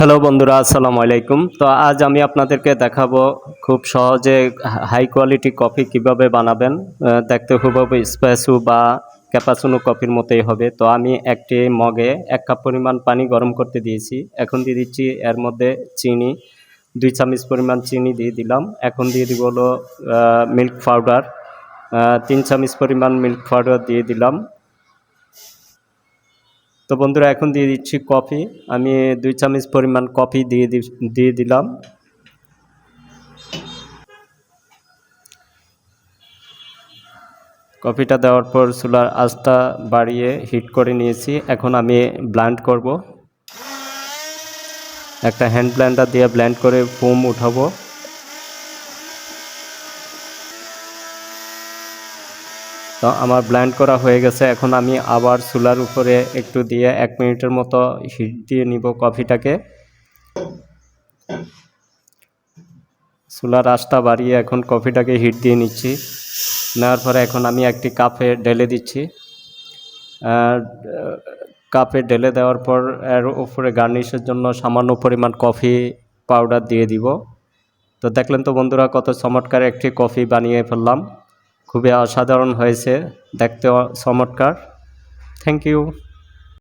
Hello বন্ধুরা, আসসালামু আলাইকুম। তো আজ আমি আপনাদেরকে দেখাবো খুব সহজে হাই কোয়ালিটি কফি কিভাবে বানাবেন। দেখতে হুবহু এসপ্রেসো বা ক্যাপাচিনো কফির মতোই হবে। তো আমি একটি মগে 1 কাপ পরিমাণ পানি গরম করতে দিয়েছি। এখন দিয়ে দিচ্ছি এর মধ্যে চিনি, 2 চামচ পরিমাণ চিনি দিয়ে দিলাম। এখন দিয়ে দিব হলো মিল্ক পাউডার, 3 চামচ পরিমাণ মিল্ক পাউডার দিয়ে দিলাম। তো বন্ধুরা এখন দিয়ে দিচ্ছি কফি। আমি 2 চামচ পরিমাণ কফি দিয়ে দিলাম। কফিটা দেওয়ার পর চুলার আঁচটা বাড়িয়ে হিট করে নিয়েছি। এখন আমি ব্লেন্ড করব। একটা হ্যান্ড ব্লেন্ডার দিয়ে ব্লেন্ড করে ফোম উঠাবো। তো আমার ব্লেন্ড করা হয়ে গেছে। এখন আমি আবার চুলার উপরে একটু দিয়ে 1 মিনিটের মতো হিট দিয়ে নিব কফিটাকে। চুলার আঁচটা বাড়িয়ে এখন কফিটাকে হিট দিয়ে নিচ্ছি। নেওয়ার পরে এখন আমি একটি কাপে ঢেলে দিচ্ছি। কাপে ঢেলে দেওয়ার পর এর উপরে গার্নিশের জন্য সামান্য পরিমাণ কফি পাউডার দিয়ে দিব। তো দেখলেন তো বন্ধুরা, কত চমৎকার একটি কফি বানিয়ে ফেললাম। খুবই অসাধারণ হয়েছে, দেখতে চমৎকার। Thank you.